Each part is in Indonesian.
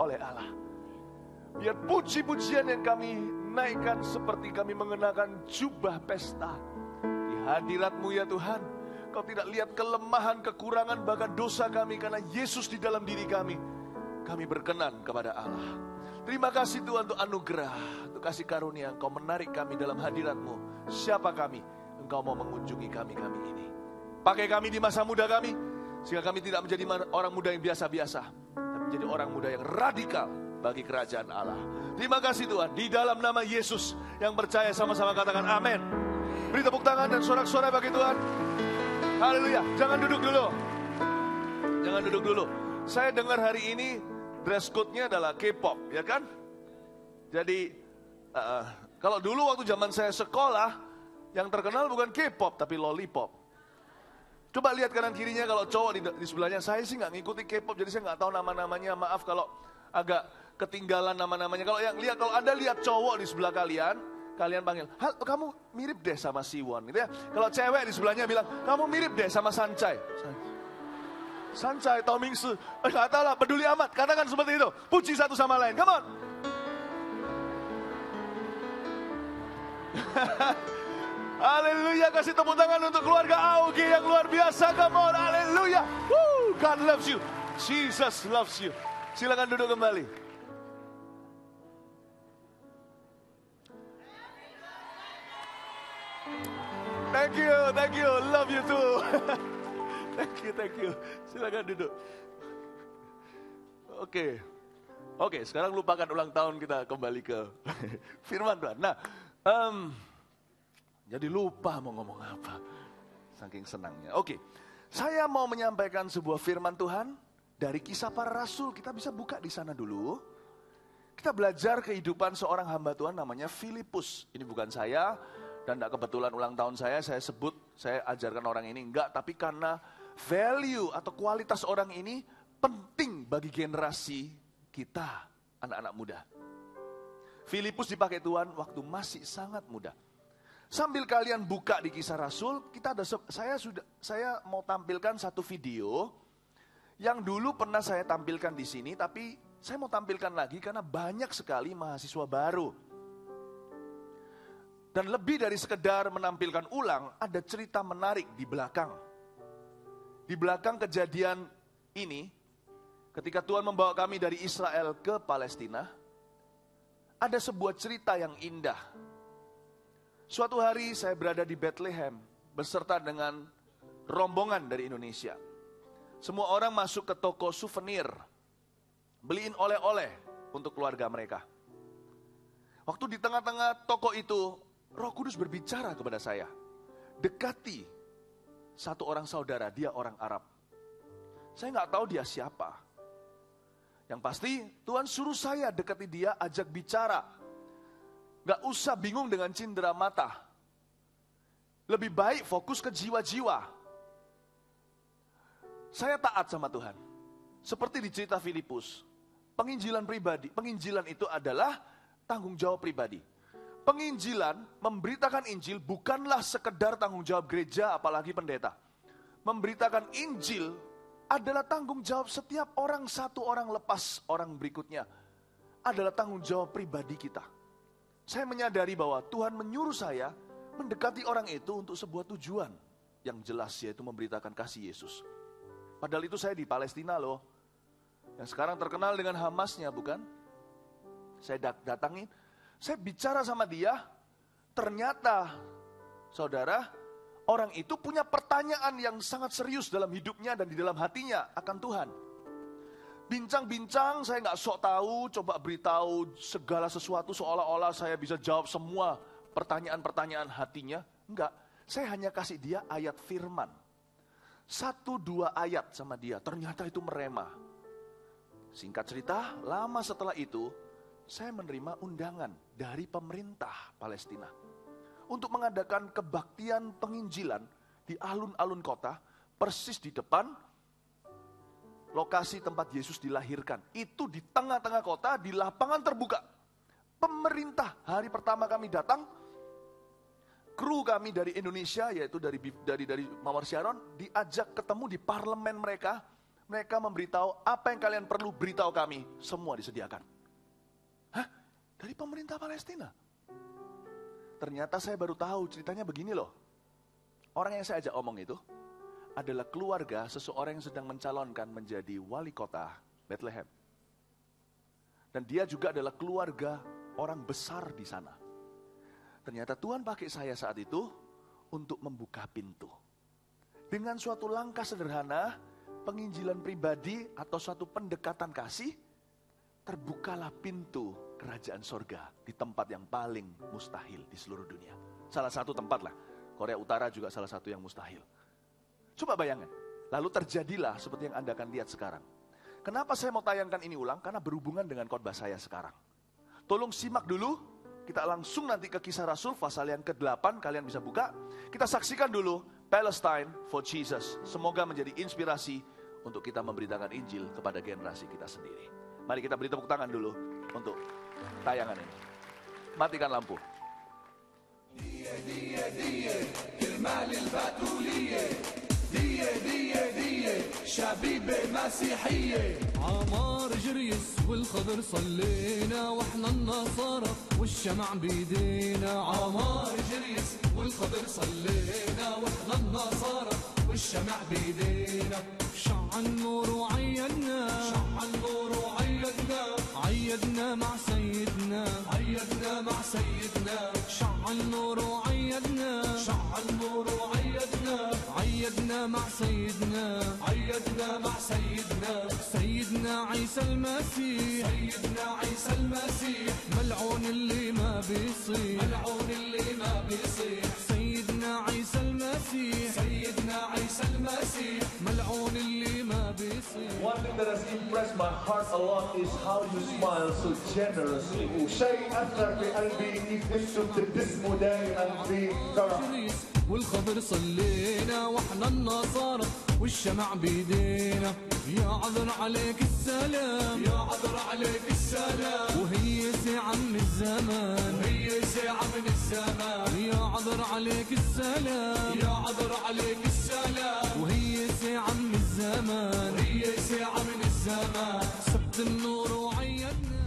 oleh Allah. Biar puji-pujian yang kami naikkan seperti kami mengenakan jubah pesta di hadirat-Mu ya Tuhan. Kau tidak lihat kelemahan, kekurangan, bahkan dosa kami, karena Yesus di dalam diri kami. Kami berkenan kepada Allah. Terima kasih Tuhan untuk anugerah, untuk kasih karunia. Engkau menarik kami dalam hadirat-Mu. Siapa kami? Engkau mau mengunjungi kami ini. Pakai kami di masa muda kami, sehingga kami tidak menjadi orang muda yang biasa-biasa, tapi menjadi orang muda yang radikal bagi kerajaan Allah. Terima kasih Tuhan. Di dalam nama Yesus, yang percaya sama-sama katakan amin. Beri tepuk tangan dan sorak-sorai bagi Tuhan. Haleluya. Jangan duduk dulu. Jangan duduk dulu. Saya dengar hari ini dress code-nya adalah K-pop, ya kan? Jadi kalau dulu waktu zaman saya sekolah, yang terkenal bukan K-pop tapi lollipop. Coba lihat kanan kirinya, kalau cowok di sebelahnya. Saya sih nggak ngikuti K-pop, jadi saya nggak tahu nama-namanya. Maaf kalau agak ketinggalan nama-namanya. Kalau Anda lihat cowok di sebelah kalian panggil, "Hal, kamu mirip deh sama Siwon," gitu ya. Kalau cewek di sebelahnya bilang, "Kamu mirip deh sama Sancai." Sancai, Tao Mingsi, nggak tahu lah, peduli amat. Katakan seperti itu. Puji satu sama lain. Come on. Haleluya. Kasih tepuk tangan untuk keluarga Augie yang luar biasa. Come on. Haleluya. God loves you. Jesus loves you. Silakan duduk kembali. Thank you, love you too. Thank you. Silakan duduk. Oke, sekarang lupakan ulang tahun, kita kembali ke firman Tuhan. Nah, jadi lupa mau ngomong apa, saking senangnya. Oke, saya mau menyampaikan sebuah firman Tuhan dari Kisah Para Rasul. Kita bisa buka di sana dulu. Kita belajar kehidupan seorang hamba Tuhan namanya Filipus. Ini bukan saya. Dan tidak kebetulan ulang tahun saya ajarkan orang ini, enggak. Tapi karena value atau kualitas orang ini penting bagi generasi kita, anak-anak muda. Filipus dipakai Tuhan waktu masih sangat muda. Sambil kalian buka di Kisah Rasul, saya mau tampilkan satu video yang dulu pernah saya tampilkan di sini, tapi saya mau tampilkan lagi karena banyak sekali mahasiswa baru. Dan lebih dari sekedar menampilkan ulang, ada cerita menarik di belakang. Di belakang kejadian ini, ketika Tuhan membawa kami dari Israel ke Palestina, ada sebuah cerita yang indah. Suatu hari saya berada di Bethlehem, beserta dengan rombongan dari Indonesia. Semua orang masuk ke toko souvenir, beliin oleh-oleh untuk keluarga mereka. Waktu di tengah-tengah toko itu, Roh Kudus berbicara kepada saya, dekati satu orang saudara, dia orang Arab. Saya nggak tahu dia siapa. Yang pasti Tuhan suruh saya dekati dia, ajak bicara. Nggak usah bingung dengan cindera mata. Lebih baik fokus ke jiwa-jiwa. Saya taat sama Tuhan. Seperti di cerita Filipus, penginjilan pribadi. Penginjilan itu adalah tanggung jawab pribadi. Penginjilan, memberitakan Injil bukanlah sekedar tanggung jawab gereja, apalagi pendeta. Memberitakan Injil adalah tanggung jawab setiap orang, satu orang lepas orang berikutnya. Adalah tanggung jawab pribadi kita. Saya menyadari bahwa Tuhan menyuruh saya mendekati orang itu untuk sebuah tujuan yang jelas, yaitu memberitakan kasih Yesus. Padahal itu saya di Palestina loh, yang sekarang terkenal dengan Hamasnya, bukan? Saya datangin, saya bicara sama dia, ternyata saudara, orang itu punya pertanyaan yang sangat serius dalam hidupnya dan di dalam hatinya akan Tuhan. Bincang-bincang, saya nggak sok tahu, coba beritahu segala sesuatu seolah-olah saya bisa jawab semua pertanyaan-pertanyaan hatinya. Enggak, saya hanya kasih dia ayat firman. 1-2 ayat sama dia, ternyata itu merema. Singkat cerita, lama setelah itu, saya menerima undangan dari pemerintah Palestina untuk mengadakan kebaktian penginjilan di alun-alun kota, persis di depan lokasi tempat Yesus dilahirkan. Itu di tengah-tengah kota, di lapangan terbuka. Pemerintah, hari pertama kami datang, kru kami dari Indonesia, yaitu dari Mawar Sharon, diajak ketemu di parlemen mereka, Mereka memberitahu, apa yang kalian perlu beritahu kami, semua disediakan. Hah? Dari pemerintah Palestina? Ternyata saya baru tahu ceritanya begini loh. Orang yang saya ajak omong itu adalah keluarga seseorang yang sedang mencalonkan menjadi wali kota Bethlehem. Dan dia juga adalah keluarga orang besar di sana. Ternyata Tuhan pakai saya saat itu untuk membuka pintu. Dengan suatu langkah sederhana, penginjilan pribadi atau suatu pendekatan kasih, terbukalah pintu kerajaan sorga di tempat yang paling mustahil di seluruh dunia. Salah satu tempat lah, Korea Utara juga salah satu yang mustahil. Coba bayangkan, lalu terjadilah seperti yang Anda akan lihat sekarang. Kenapa saya mau tayangkan ini ulang? Karena berhubungan dengan khotbah saya sekarang. Tolong simak dulu, kita langsung nanti ke Kisah Rasul pasal yang ke-8, kalian bisa buka. Kita saksikan dulu Palestine for Jesus. Semoga menjadi inspirasi untuk kita memberitakan Injil kepada generasi kita sendiri. Mari kita beri tepuk tangan dulu untuk tayangan ini. Matikan lampu. عمار جريس والخضر صلينا واحنا النصارى والشمع بيدينا. عمار جريس والخضر صلينا واحنا النصارى والشمع بيدينا. شع النور وعيدنا، شع النور وعيدنا، عيدنا مع سيدنا، عيدنا مع سيدنا. شع النور وعيدنا، شع النور وعيدنا، عيدنا مع سيدنا، عيدنا مع سيدنا. سيدنا عيسى المسيح، سيدنا عيسى المسيح، ملعون اللي ما بيصيح، ملعون اللي ما بيصيح. سيدنا عيسى المسيح، سيدنا عيسى المسيح، ملعون اللي ما بيصيح. One thing that has impressed my heart a lot is how you smile so generously. وشيء أثر في قلبي إنك تكتب تبتسموا دائما بفرح. والخضر صلينا واحنا النصارى والشمع بيدينا. يا عذر عليك السلام، يا عذر عليك السلام، وهي ساعة من الزمان، وهي ساعة من الزمان. يا عذر عليك السلام، يا عذر عليك السلام، وهي ساعة من الزمان، وهي ساعة من الزمان. سبت النور وعيدنا.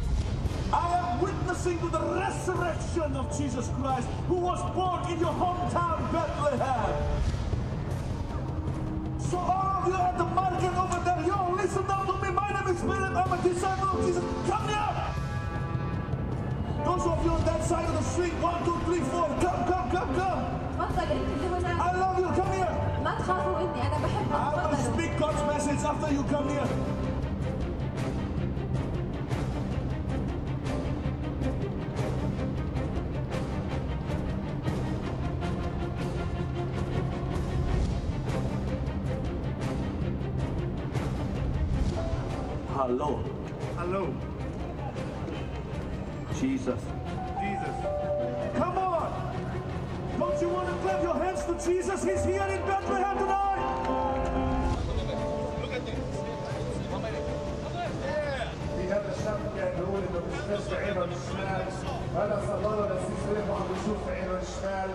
I am witnessing to the resurrection of Jesus Christ, who was born in your hometown, Bethlehem. So all of you at the market over there, yo, listen up to me. My name is Philip. I'm a disciple of Jesus. Come here. Those of you on that side of the street, 1, 2, 3, 4, come, come, come, come. I love you. Come here. ما تخافوا مني، أنا بحبكم. I will تفضلوا. speak God's message after you come here. Hello, Hello. Jesus. Jesus. Come on! Don't you want to clap your hands to Jesus? He's here in Bethlehem tonight! في هذا الشاب كان بيقول انه مش في عينه الشمال. هذا صلاه بس يصير عم بيشوف في عينه الشمال.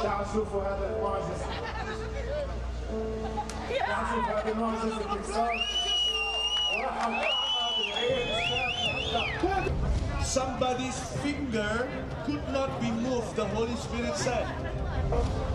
تعالوا شوفوا هذا المعجزه. تعالوا شوفوا هذا المعجزه اللي صار. Somebody's finger could not be moved, the Holy Spirit said.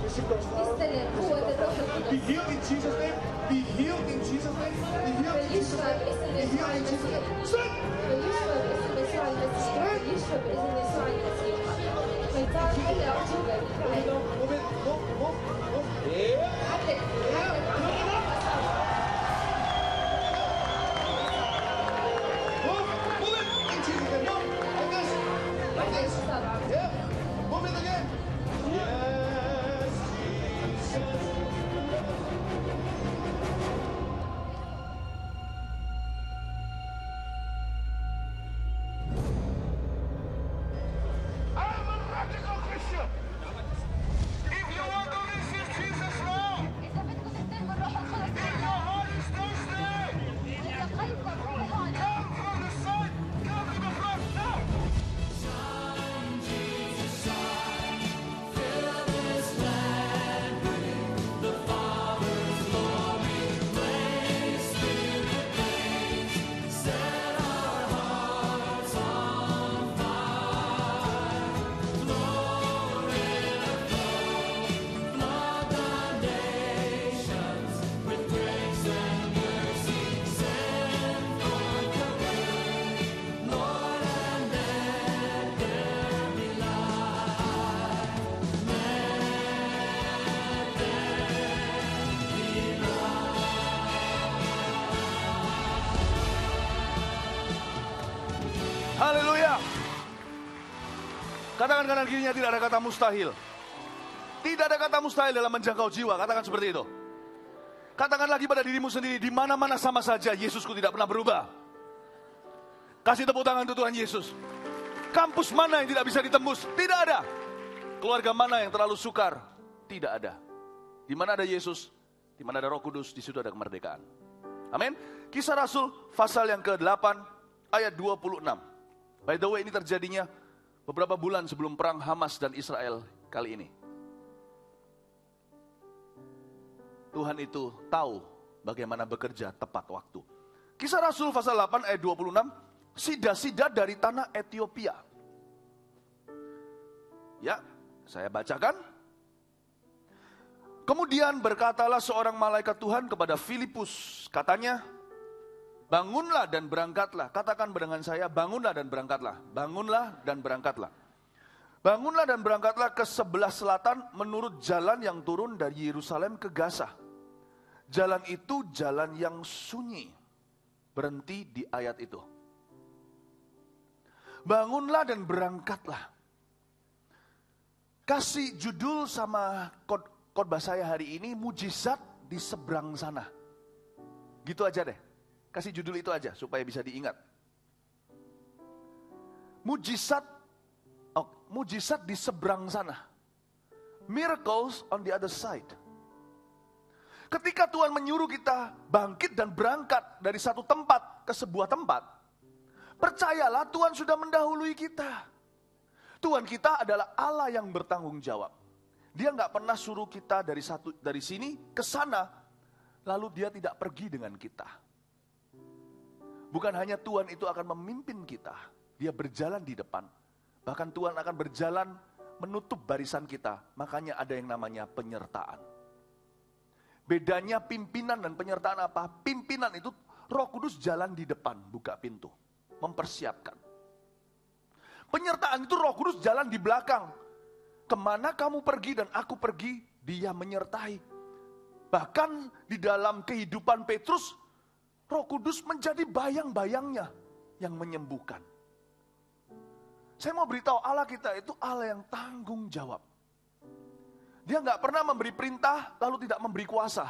استلم قوة الروح Be القدس. healed in Jesus' name. Be healed in Jesus' name. Be healed in Jesus' فليشفى name. باسم Be يسوع healed in Jesus' المسيح. name. Stand. فليشفى باسم يسوع المسيح. فليشفى باسم يسوع المسيح. فيتعرف هلا عجوبة بالفعل. Move it. Move, move, move. Yeah. عدت Move, move it. In Jesus' name. Move. Like this. Like this. Yeah. Move it again. Yes, Jesus. Haleluya. Katakan kanan kirinya, tidak ada kata mustahil. Tidak ada kata mustahil dalam menjangkau jiwa. Katakan seperti itu. Katakan lagi pada dirimu sendiri, di mana-mana sama saja, Yesusku tidak pernah berubah. Kasih tepuk tangan untuk Tuhan Yesus. Kampus mana yang tidak bisa ditembus? Tidak ada. Keluarga mana yang terlalu sukar? Tidak ada. Di mana ada Yesus, di mana ada Roh Kudus, di situ ada kemerdekaan. Amin. Kisah Rasul pasal yang ke-8 ayat 26. By the way, ini terjadinya beberapa bulan sebelum perang Hamas dan Israel kali ini. Tuhan itu tahu bagaimana bekerja tepat waktu. Kisah Rasul pasal 8 ayat 26. Sida-sida dari tanah Ethiopia. Ya, saya bacakan. Kemudian berkatalah seorang malaikat Tuhan kepada Filipus. Katanya, bangunlah dan berangkatlah. Katakan dengan saya, bangunlah dan berangkatlah. Bangunlah dan berangkatlah. Bangunlah dan berangkatlah ke sebelah selatan menurut jalan yang turun dari Yerusalem ke Gaza. Jalan itu jalan yang sunyi. Berhenti di ayat itu. Bangunlah dan berangkatlah. Kasih judul sama khotbah saya hari ini, mujizat di seberang sana. Gitu aja deh. Kasih judul itu aja supaya bisa diingat. Mujizat di seberang sana. Miracles on the other side. Ketika Tuhan menyuruh kita bangkit dan berangkat dari satu tempat ke sebuah tempat, percayalah Tuhan sudah mendahului kita. Tuhan kita adalah Allah yang bertanggung jawab. Dia nggak pernah suruh kita dari sini ke sana, lalu dia tidak pergi dengan kita. Bukan hanya Tuhan itu akan memimpin kita, dia berjalan di depan. Bahkan Tuhan akan berjalan menutup barisan kita, makanya ada yang namanya penyertaan. Bedanya pimpinan dan penyertaan apa? Pimpinan itu Roh Kudus jalan di depan, buka pintu, mempersiapkan. Penyertaan itu Roh Kudus jalan di belakang. Kemana kamu pergi dan aku pergi, dia menyertai. Bahkan di dalam kehidupan Petrus, Roh Kudus menjadi bayang-bayangnya yang menyembuhkan. Saya mau beritahu, Allah kita itu Allah yang tanggung jawab. Dia nggak pernah memberi perintah lalu tidak memberi kuasa.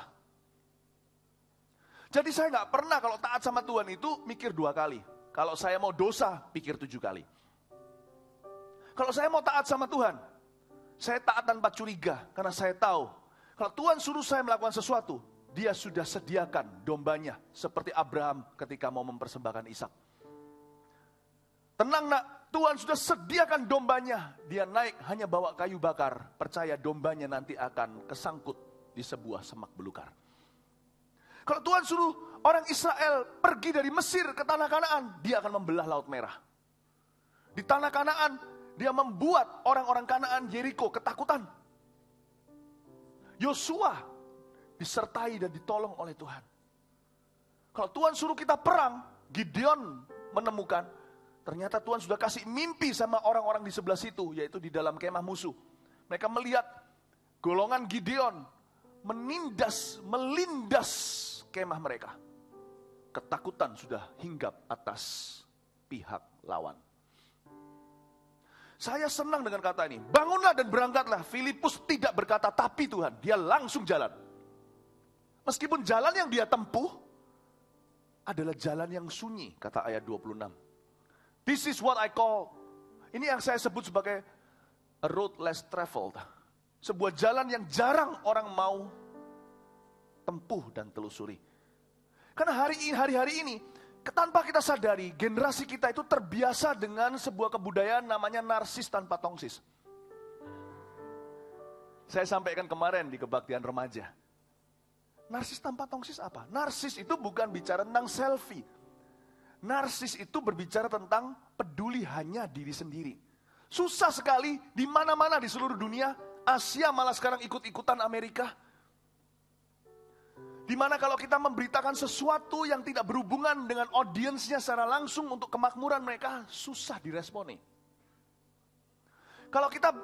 Jadi saya nggak pernah kalau taat sama Tuhan itu mikir 2 kali. Kalau saya mau dosa, pikir 7 kali. Kalau saya mau taat sama Tuhan, saya taat tanpa curiga. Karena saya tahu, kalau Tuhan suruh saya melakukan sesuatu, dia sudah sediakan dombanya. Seperti Abraham ketika mau mempersembahkan Ishak. Tenang nak, Tuhan sudah sediakan dombanya. Dia naik hanya bawa kayu bakar. Percaya dombanya nanti akan kesangkut di sebuah semak belukar. Kalau Tuhan suruh orang Israel pergi dari Mesir ke tanah Kanaan, dia akan membelah Laut Merah. Di tanah Kanaan, dia membuat orang-orang Kanaan Yeriko ketakutan. Yosua disertai dan ditolong oleh Tuhan. Kalau Tuhan suruh kita perang, Gideon menemukan, ternyata Tuhan sudah kasih mimpi sama orang-orang di sebelah situ, yaitu di dalam kemah musuh. Mereka melihat golongan Gideon melindas kemah mereka. Ketakutan sudah hinggap atas pihak lawan. Saya senang dengan kata ini. Bangunlah dan berangkatlah. Filipus tidak berkata tapi Tuhan. Dia langsung jalan. Meskipun jalan yang dia tempuh adalah jalan yang sunyi, kata ayat 26. This is what I call, ini yang saya sebut sebagai a road less traveled. Sebuah jalan yang jarang orang mau tempuh dan telusuri. Karena hari-hari ini, tanpa kita sadari, generasi kita itu terbiasa dengan sebuah kebudayaan namanya narsis tanpa tongsis. Saya sampaikan kemarin di kebaktian remaja. Narsis tanpa tongsis apa? Narsis itu bukan bicara tentang selfie. Narsis itu berbicara tentang peduli hanya diri sendiri. Susah sekali di mana-mana di seluruh dunia. Asia malah sekarang ikut-ikutan Amerika. Dimana kalau kita memberitakan sesuatu yang tidak berhubungan dengan audiensnya secara langsung untuk kemakmuran mereka, susah diresponi. Kalau kita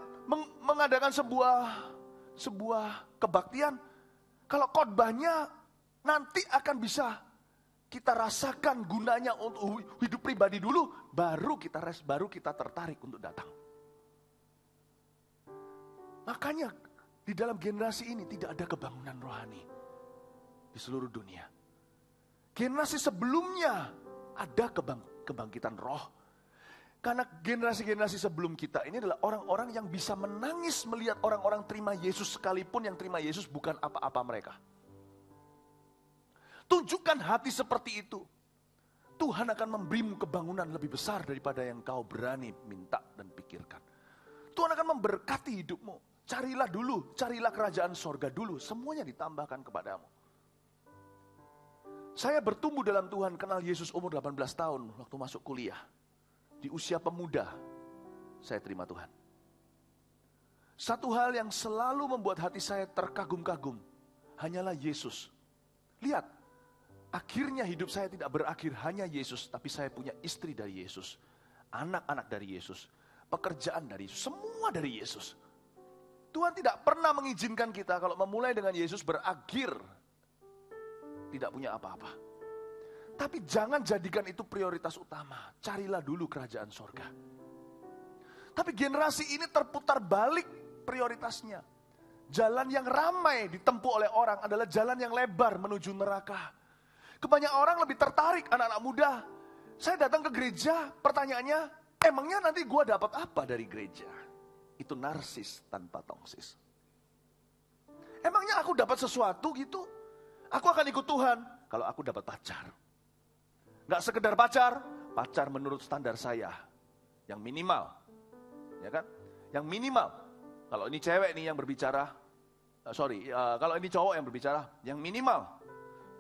mengadakan sebuah kebaktian, kalau khotbahnya nanti akan bisa kita rasakan gunanya untuk hidup pribadi dulu, baru kita tertarik untuk datang. Makanya di dalam generasi ini tidak ada kebangunan rohani di seluruh dunia. Generasi sebelumnya ada kebangkitan roh. Karena generasi-generasi sebelum kita ini adalah orang-orang yang bisa menangis melihat orang-orang terima Yesus, sekalipun yang terima Yesus bukan apa-apa mereka. Tunjukkan hati seperti itu. Tuhan akan memberimu kebangunan lebih besar daripada yang kau berani minta dan pikirkan. Tuhan akan memberkati hidupmu. Carilah kerajaan sorga dulu. Semuanya ditambahkan kepadamu. Saya bertumbuh dalam Tuhan, kenal Yesus umur 18 tahun waktu masuk kuliah. Di usia pemuda, saya terima Tuhan. Satu hal yang selalu membuat hati saya terkagum-kagum, hanyalah Yesus. Lihat, akhirnya hidup saya tidak berakhir hanya Yesus, tapi saya punya istri dari Yesus, anak-anak dari Yesus, pekerjaan dari Yesus, semua dari Yesus. Tuhan tidak pernah mengizinkan kita kalau memulai dengan Yesus berakhir tidak punya apa-apa. Tapi jangan jadikan itu prioritas utama. Carilah dulu kerajaan sorga. Tapi generasi ini terputar balik prioritasnya. Jalan yang ramai ditempuh oleh orang adalah jalan yang lebar menuju neraka. Kebanyakan orang lebih tertarik, anak-anak muda. Saya datang ke gereja, pertanyaannya, emangnya nanti gue dapat apa dari gereja? Itu narsis tanpa tongsis. Emangnya aku dapat sesuatu gitu? Aku akan ikut Tuhan kalau aku dapat pacar. Gak sekedar pacar menurut standar saya. Yang minimal. Ya kan? Yang minimal. Kalau ini cewek nih yang berbicara, kalau ini cowok yang berbicara, yang minimal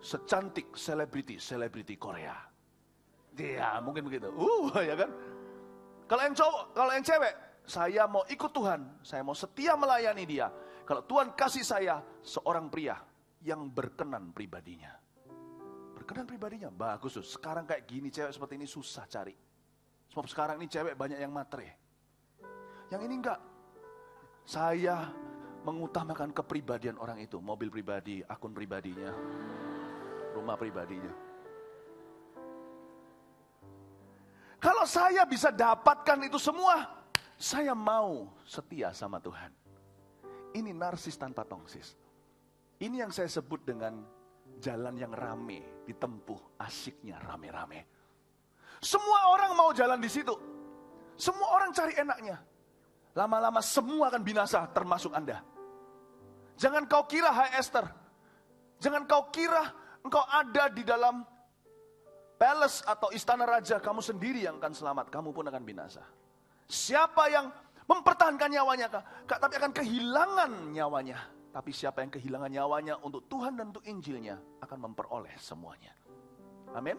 secantik selebriti Korea. Ya, mungkin begitu. Ya kan? Kalau yang cewek, saya mau ikut Tuhan, saya mau setia melayani Dia. Kalau Tuhan kasih saya seorang pria yang berkenan pribadinya. Berkenan pribadinya, bagus tuh. Sekarang kayak gini cewek seperti ini susah cari. Sebab sekarang ini cewek banyak yang matre. Yang ini enggak. Saya mengutamakan kepribadian orang itu. Mobil pribadi, akun pribadinya, rumah pribadinya. Kalau saya bisa dapatkan itu semua, saya mau setia sama Tuhan. Ini narsis tanpa tongsis. Ini yang saya sebut dengan jalan yang rame, ditempuh, asiknya rame-rame. Semua orang mau jalan di situ. Semua orang cari enaknya. Lama-lama semua akan binasa, termasuk Anda. Jangan kau kira, hai Esther, jangan kau kira engkau ada di dalam palace atau istana raja, kamu sendiri yang akan selamat, kamu pun akan binasa. Siapa yang mempertahankan nyawanya, tapi akan kehilangan nyawanya. Tapi siapa yang kehilangan nyawanya untuk Tuhan dan untuk Injilnya, akan memperoleh semuanya. Amin.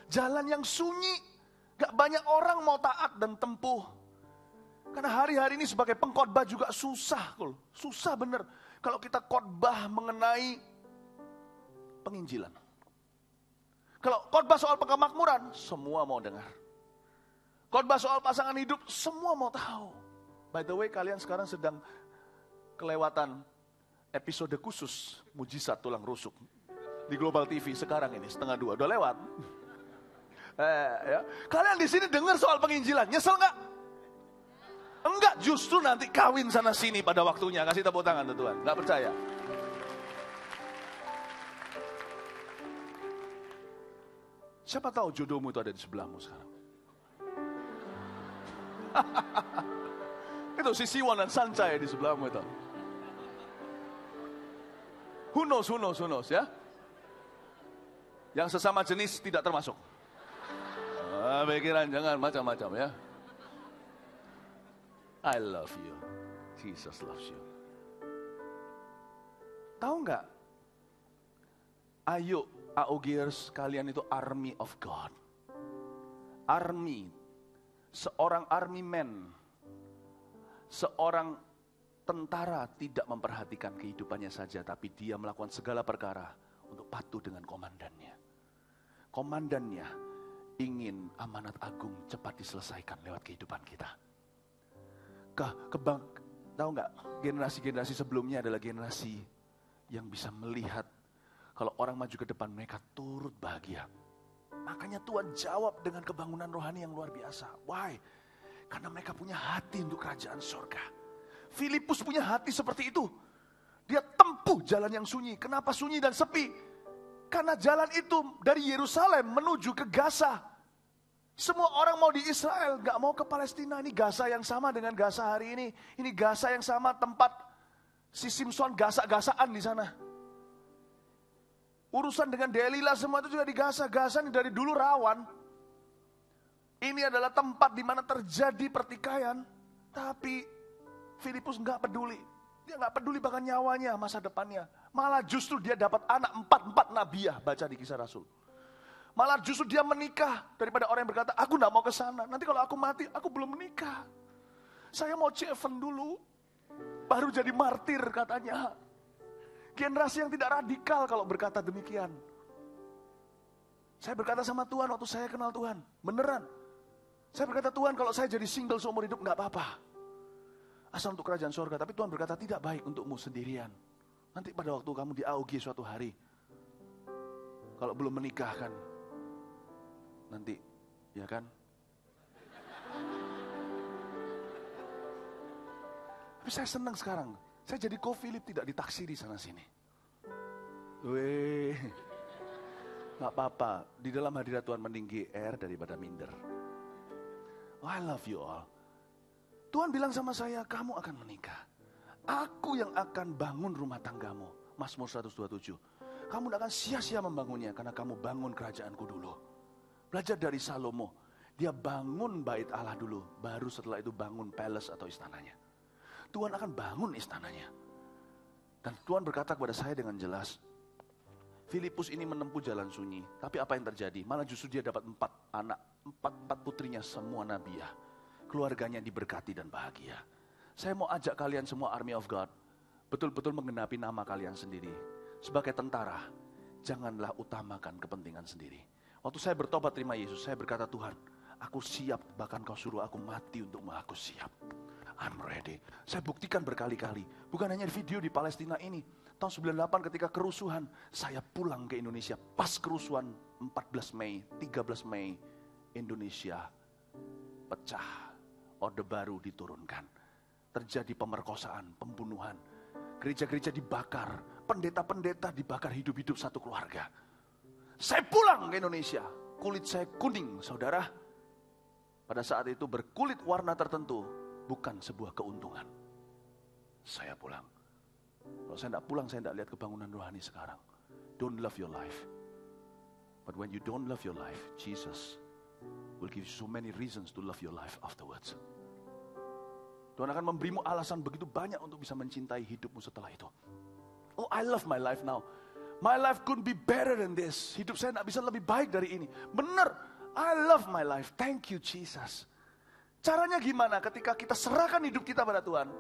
Jalan yang sunyi, gak banyak orang mau taat dan tempuh. Karena hari-hari ini sebagai pengkhotbah juga susah. Susah bener. Kalau kita khotbah mengenai penginjilan. Kalau khotbah soal kemakmuran, semua mau dengar. Khotbah soal pasangan hidup, semua mau tahu. By the way, kalian sekarang sedang kelewatan episode khusus Mujizat Tulang Rusuk di Global TV sekarang ini 1:30 udah lewat. Ya. Kalian di sini dengar soal penginjilan, nyesel nggak? Enggak, justru nanti kawin sana sini pada waktunya. Kasih tepuk tangan Tuhan. Nggak percaya? Siapa tahu jodohmu itu ada di sebelahmu sekarang. Itu si Siwan dan Sancai di sebelahmu itu. Who knows ya. Yang sesama jenis tidak termasuk. Pikiran jangan macam-macam ya. I love you. Jesus loves you. Tahu nggak? Ayo, AOGers, kalian itu army of God. Army. Seorang army man. Seorang tentara tidak memperhatikan kehidupannya saja, tapi dia melakukan segala perkara untuk patuh dengan komandannya. Komandannya ingin amanat agung cepat diselesaikan lewat kehidupan kita. Tahu nggak? Generasi-generasi sebelumnya adalah generasi yang bisa melihat Kalau orang maju ke depan, mereka turut bahagia. Makanya Tuhan jawab dengan kebangunan rohani yang luar biasa. Why? Karena mereka punya hati untuk kerajaan surga. Filipus punya hati seperti itu. Dia tempuh jalan yang sunyi. Kenapa sunyi dan sepi? Karena jalan itu dari Yerusalem menuju ke Gaza. Semua orang mau di Israel, gak mau ke Palestina. Ini Gaza yang sama dengan Gaza hari ini. Ini Gaza yang sama tempat si Simpson gasak-gasakan di sana. Urusan dengan Delila semua itu juga di Gaza. Gaza ini dari dulu rawan. Ini adalah tempat di mana terjadi pertikaian. Tapi Filipus gak peduli. Dia gak peduli bahkan nyawanya, masa depannya. Malah justru dia dapat anak 4 nabiah, baca di Kisah Rasul. Malah justru dia menikah daripada orang yang berkata, aku gak mau ke sana. Nanti kalau aku mati, aku belum menikah. Saya mau ceven dulu, baru jadi martir katanya. Generasi yang tidak radikal kalau berkata demikian. Saya berkata sama Tuhan waktu saya kenal Tuhan, beneran. Saya berkata, Tuhan kalau saya jadi single seumur hidup gak apa-apa. Asal untuk kerajaan surga. Tapi Tuhan berkata, tidak baik untukmu sendirian. Nanti pada waktu kamu di AUG suatu hari, kalau belum menikah kan, nanti, ya kan? Tapi saya senang sekarang. Saya jadi co-Philip, tidak ditaksiri sana-sini. Weh, gak apa-apa. Di dalam hadirat Tuhan mending GR daripada minder. Oh, I love you all. Tuhan bilang sama saya, kamu akan menikah. Aku yang akan bangun rumah tanggamu. Mazmur 127. Kamu tidak akan sia-sia membangunnya karena kamu bangun kerajaanku dulu. Belajar dari Salomo. Dia bangun bait Allah dulu. Baru setelah itu bangun palace atau istananya. Tuhan akan bangun istananya. Dan Tuhan berkata kepada saya dengan jelas. Filipus ini menempuh jalan sunyi. Tapi apa yang terjadi? Malah justru dia dapat 4 anak. 4 putrinya semua nabiah. Keluarganya diberkati dan bahagia. Saya mau ajak kalian semua Army of God. Betul-betul menggenapi nama kalian sendiri. Sebagai tentara, janganlah utamakan kepentingan sendiri. Waktu saya bertobat terima Yesus, saya berkata, Tuhan, aku siap, bahkan kau suruh aku mati untukmu, aku siap. I'm ready. Saya buktikan berkali-kali. Bukan hanya video di Palestina ini. Tahun 98 ketika kerusuhan, saya pulang ke Indonesia. Pas kerusuhan 14 Mei, 13 Mei, Indonesia pecah. Orde Baru diturunkan. Terjadi pemerkosaan, pembunuhan. Gereja-gereja dibakar. Pendeta-pendeta dibakar hidup-hidup satu keluarga. Saya pulang ke Indonesia. Kulit saya kuning, saudara. Pada saat itu berkulit warna tertentu bukan sebuah keuntungan. Saya pulang. Kalau saya tidak pulang, saya tidak lihat kebangunan rohani sekarang. Don't love your life. But when you don't love your life, Jesus will give you so many reasons to love your life afterwards. Tuhan akan memberimu alasan begitu banyak untuk bisa mencintai hidupmu setelah itu. Oh, I love my life now. My life couldn't be better than this. Hidup saya tidak bisa lebih baik dari ini. Benar, I love my life. Thank you, Jesus. Caranya gimana? Ketika kita serahkan hidup kita pada Tuhan,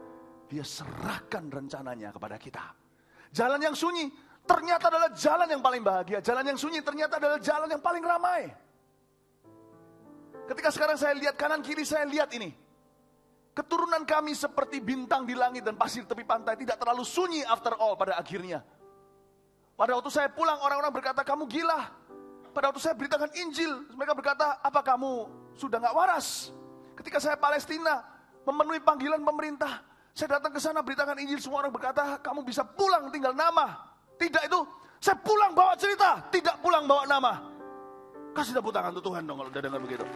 Dia serahkan rencananya kepada kita. Jalan yang sunyi ternyata adalah jalan yang paling bahagia. Jalan yang sunyi ternyata adalah jalan yang paling ramai. Ketika sekarang saya lihat kanan kiri, saya lihat ini. Keturunan kami seperti bintang di langit dan pasir tepi pantai. Tidak terlalu sunyi after all pada akhirnya. Pada waktu saya pulang, orang-orang berkata, kamu gila. Pada waktu saya beritakan Injil, mereka berkata, apa kamu sudah gak waras? Ketika saya Palestina, memenuhi panggilan pemerintah, saya datang ke sana beritakan Injil, semua orang berkata, kamu bisa pulang tinggal nama. Tidak itu, saya pulang bawa cerita, tidak pulang bawa nama. Kasih tepuk tangan untuk Tuhan dong kalau udah dengar begitu.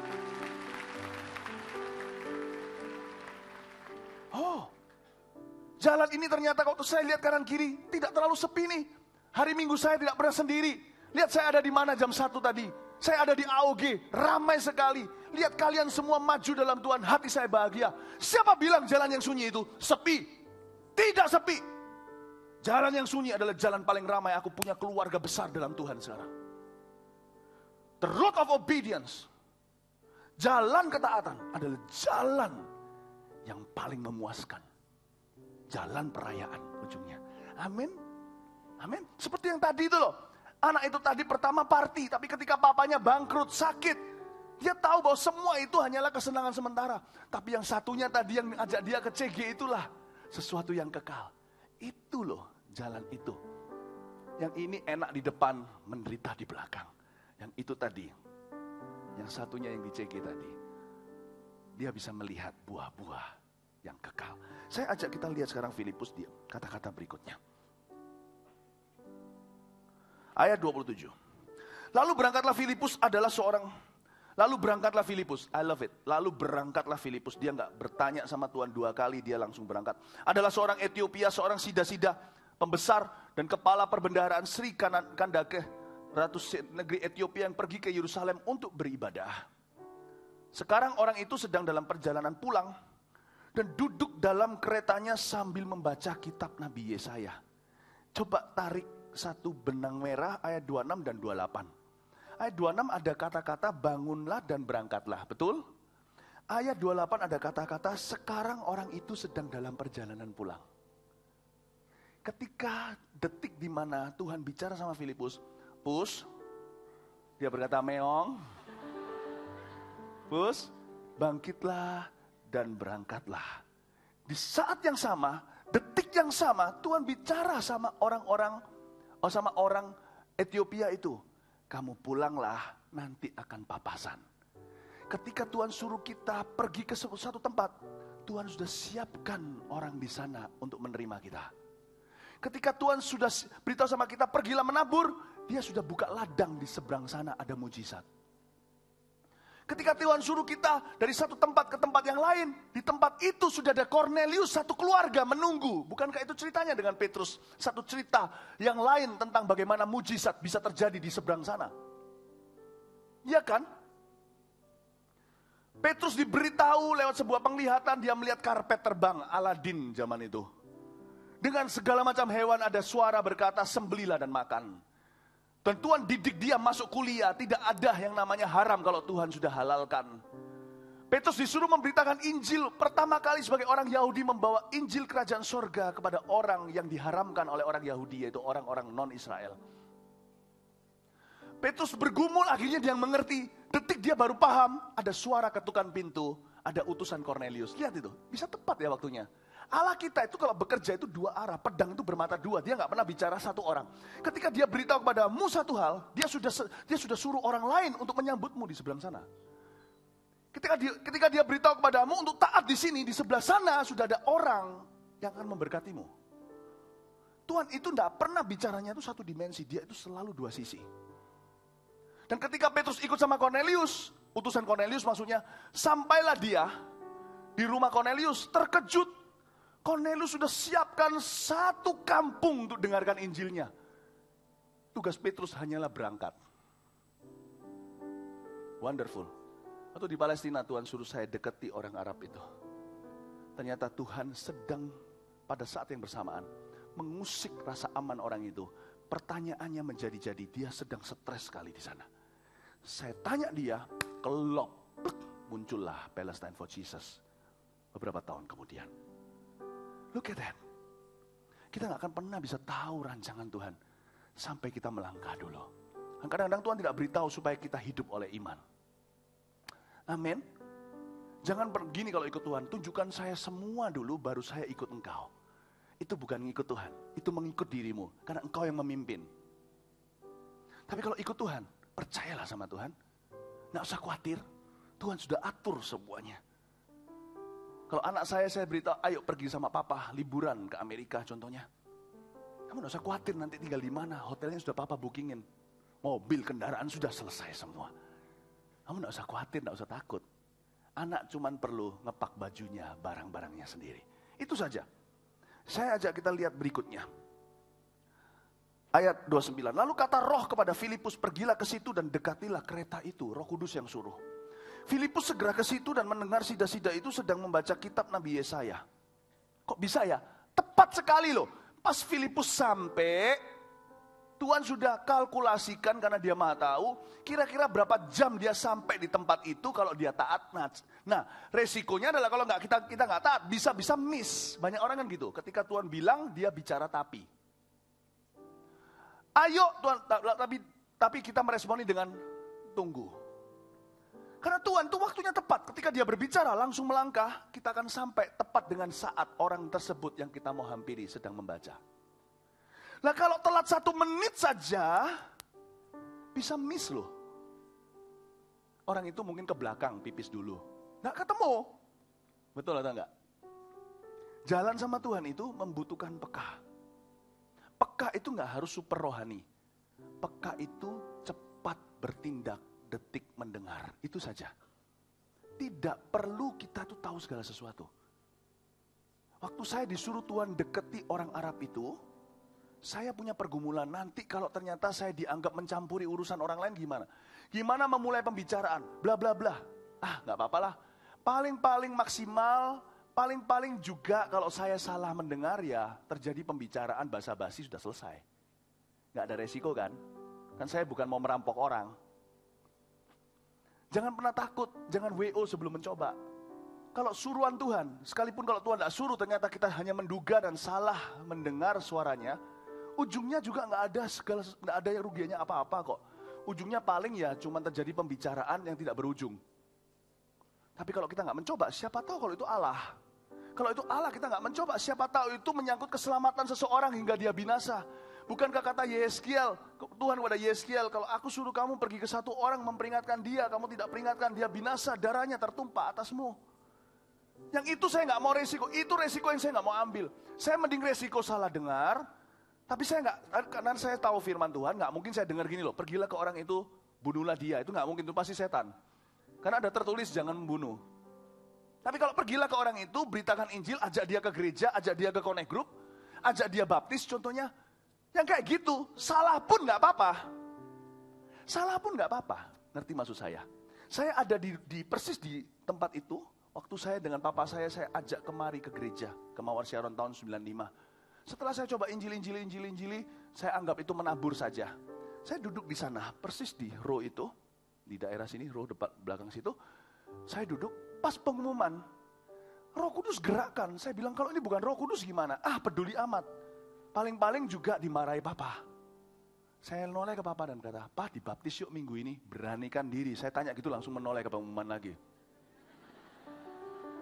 Oh, jalan ini ternyata waktu saya lihat kanan kiri tidak terlalu sepi nih. Hari Minggu saya tidak pernah sendiri. Lihat saya ada di mana jam 1 tadi. Saya ada di AOG, ramai sekali. Lihat kalian semua maju dalam Tuhan, hati saya bahagia. Siapa bilang jalan yang sunyi itu sepi? Tidak sepi. Jalan yang sunyi adalah jalan paling ramai. Aku punya keluarga besar dalam Tuhan sekarang. The road of obedience. Jalan ketaatan adalah jalan yang paling memuaskan. Jalan perayaan ujungnya. Amin. Amin. Seperti yang tadi itu loh. Anak itu tadi pertama party, tapi ketika papanya bangkrut, sakit, dia tahu bahwa semua itu hanyalah kesenangan sementara. Tapi yang satunya tadi yang ajak dia ke CG itulah sesuatu yang kekal. Itu loh jalan itu. Yang ini enak di depan, menderita di belakang. Yang itu tadi, yang satunya yang di CG tadi, dia bisa melihat buah-buah yang kekal. Saya ajak kita lihat sekarang Filipus, dia kata-kata berikutnya. Ayat 27. Lalu berangkatlah Filipus, I love it. Lalu berangkatlah Filipus, dia nggak bertanya sama Tuhan 2 kali, dia langsung berangkat. Adalah seorang Ethiopia, seorang sida-sida, pembesar dan kepala perbendaharaan Sri Kandake, ratu negeri Ethiopia yang pergi ke Yerusalem untuk beribadah. Sekarang orang itu sedang dalam perjalanan pulang dan duduk dalam keretanya sambil membaca kitab Nabi Yesaya. Coba tarik satu benang merah ayat 26 dan 28. Ayat 26 ada kata-kata bangunlah dan berangkatlah, betul? Ayat 28 ada kata-kata sekarang orang itu sedang dalam perjalanan pulang. Ketika detik di mana Tuhan bicara sama Filipus, Pus, dia berkata meong, Pus, bangkitlah dan berangkatlah. Di saat yang sama, detik yang sama, Tuhan bicara sama orang Ethiopia itu. Kamu pulanglah, nanti akan papasan. Ketika Tuhan suruh kita pergi ke satu tempat, Tuhan sudah siapkan orang di sana untuk menerima kita. Ketika Tuhan sudah beritahu sama kita, pergilah menabur, dia sudah buka ladang di seberang sana, ada mujizat. Ketika Tuhan suruh kita dari satu tempat ke tempat yang lain, di tempat itu sudah ada Cornelius, satu keluarga menunggu. Bukankah itu ceritanya dengan Petrus? Satu cerita yang lain tentang bagaimana mujizat bisa terjadi di seberang sana. Iya kan? Petrus diberitahu lewat sebuah penglihatan, dia melihat karpet terbang, Aladin zaman itu. Dengan segala macam hewan, ada suara berkata, sembelilah dan makan. Dan Tuhan didik dia masuk kuliah, tidak ada yang namanya haram kalau Tuhan sudah halalkan. Petrus disuruh memberitakan Injil, pertama kali sebagai orang Yahudi membawa Injil kerajaan sorga kepada orang yang diharamkan oleh orang Yahudi, yaitu orang-orang non-Israel. Petrus bergumul, akhirnya dia mengerti, detik dia baru paham, ada suara ketukan pintu, ada utusan Cornelius. Lihat itu, bisa tepat ya waktunya. Allah kita itu kalau bekerja itu 2 arah, pedang itu bermata 2, dia nggak pernah bicara satu orang. Ketika dia beritahu kepadamu satu hal, dia sudah suruh orang lain untuk menyambutmu di sebelah sana. Ketika dia beritahu kepadamu untuk taat di sini, di sebelah sana sudah ada orang yang akan memberkatimu. Tuhan itu nggak pernah bicaranya itu satu dimensi, dia itu selalu 2 sisi. Dan ketika Petrus ikut sama Cornelius, utusan Cornelius maksudnya, sampailah dia di rumah Cornelius, terkejut. Cornelius sudah siapkan satu kampung untuk dengarkan Injilnya. Tugas Petrus hanyalah berangkat. Wonderful. Atau di Palestina Tuhan suruh saya dekati orang Arab itu. Ternyata Tuhan sedang pada saat yang bersamaan mengusik rasa aman orang itu. Pertanyaannya menjadi-jadi, dia sedang stres sekali di sana. Saya tanya dia, kelop, muncullah Palestine for Jesus. Beberapa tahun kemudian. Look at that. Kita gak akan pernah bisa tahu rancangan Tuhan sampai kita melangkah dulu. Kadang-kadang Tuhan tidak beritahu supaya kita hidup oleh iman. Amin. Jangan begini kalau ikut Tuhan, tunjukkan saya semua dulu baru saya ikut engkau. Itu bukan mengikut Tuhan, itu mengikut dirimu, karena engkau yang memimpin. Tapi kalau ikut Tuhan, percayalah sama Tuhan. Gak usah khawatir, Tuhan sudah atur semuanya. Kalau anak saya beritahu, ayo pergi sama papa, liburan ke Amerika contohnya. Kamu gak usah khawatir nanti tinggal di mana, hotelnya sudah papa bookingin. Mobil, kendaraan sudah selesai semua. Kamu gak usah khawatir, gak usah takut. Anak cuman perlu ngepak bajunya, barang-barangnya sendiri. Itu saja. Saya ajak kita lihat berikutnya. Ayat 29. Lalu kata roh kepada Filipus, pergilah ke situ dan dekatilah kereta itu. Roh Kudus yang suruh. Filipus segera ke situ dan mendengar sida-sida itu sedang membaca kitab Nabi Yesaya. Kok bisa ya? Tepat sekali loh. Pas Filipus sampai, Tuhan sudah kalkulasikan karena dia maha tahu, kira-kira berapa jam dia sampai di tempat itu kalau dia taat. Nah, resikonya adalah kalau kita nggak taat, bisa miss. Banyak orang kan gitu. Ketika Tuhan bilang, dia bicara tapi. Ayo Tuhan, tapi kita meresponi dengan tunggu. Karena Tuhan itu waktunya tepat. Ketika dia berbicara langsung melangkah, kita akan sampai tepat dengan saat orang tersebut yang kita mau hampiri sedang membaca. Nah kalau telat 1 menit saja, bisa miss loh. Orang itu mungkin ke belakang pipis dulu. Nggak ketemu. Betul atau enggak? Jalan sama Tuhan itu membutuhkan peka. Peka itu nggak harus super rohani. Peka itu cepat bertindak, detik mendengar. Itu saja. Tidak perlu kita tuh tahu segala sesuatu. Waktu saya disuruh Tuhan deketi orang Arab itu, saya punya pergumulan. Nanti kalau ternyata saya dianggap mencampuri urusan orang lain gimana? Gimana memulai pembicaraan? Bla bla bla. Nggak apa-apa lah. Paling-paling maksimal, paling-paling juga kalau saya salah mendengar ya terjadi pembicaraan basa-basi sudah selesai. Nggak ada resiko kan? Kan saya bukan mau merampok orang. Jangan pernah takut, jangan WO sebelum mencoba. Kalau suruhan Tuhan, sekalipun kalau Tuhan tidak suruh ternyata kita hanya menduga dan salah mendengar suaranya, ujungnya juga nggak ada yang rugiannya apa-apa kok. Ujungnya paling ya cuma terjadi pembicaraan yang tidak berujung. Tapi kalau kita nggak mencoba, siapa tahu kalau itu Allah. Kalau itu Allah kita nggak mencoba, siapa tahu itu menyangkut keselamatan seseorang hingga dia binasa. Bukankah kata Yeskiel, Tuhan kepada Yeskiel, kalau aku suruh kamu pergi ke satu orang memperingatkan dia, kamu tidak peringatkan dia binasa, darahnya tertumpah atasmu. Yang itu saya nggak mau resiko, itu resiko yang saya nggak mau ambil. Saya mending resiko salah dengar, tapi saya nggak, karena saya tahu firman Tuhan, nggak mungkin saya dengar gini loh, pergilah ke orang itu, bunuhlah dia, itu nggak mungkin, itu pasti setan. Karena ada tertulis jangan membunuh. Tapi kalau pergilah ke orang itu, beritakan Injil, ajak dia ke gereja, ajak dia ke connect group, ajak dia baptis contohnya, yang kayak gitu, salah pun nggak apa-apa. Salah pun nggak apa-apa, ngerti maksud saya? Saya ada di persis di tempat itu. Waktu saya dengan papa saya ajak kemari ke gereja, ke Mawar Sharon tahun 95. Setelah saya coba injili, saya anggap itu menabur saja. Saya duduk di sana, persis di row itu, di daerah sini, row depan belakang situ. Saya duduk, pas pengumuman, Roh Kudus gerakkan. Saya bilang, kalau ini bukan Roh Kudus gimana? Peduli amat. Paling-paling juga dimarahi papa. Saya noleh ke papa dan kata, "Pak, dibaptis yuk minggu ini, beranikan diri." Saya tanya gitu langsung menoleh ke pengumuman lagi.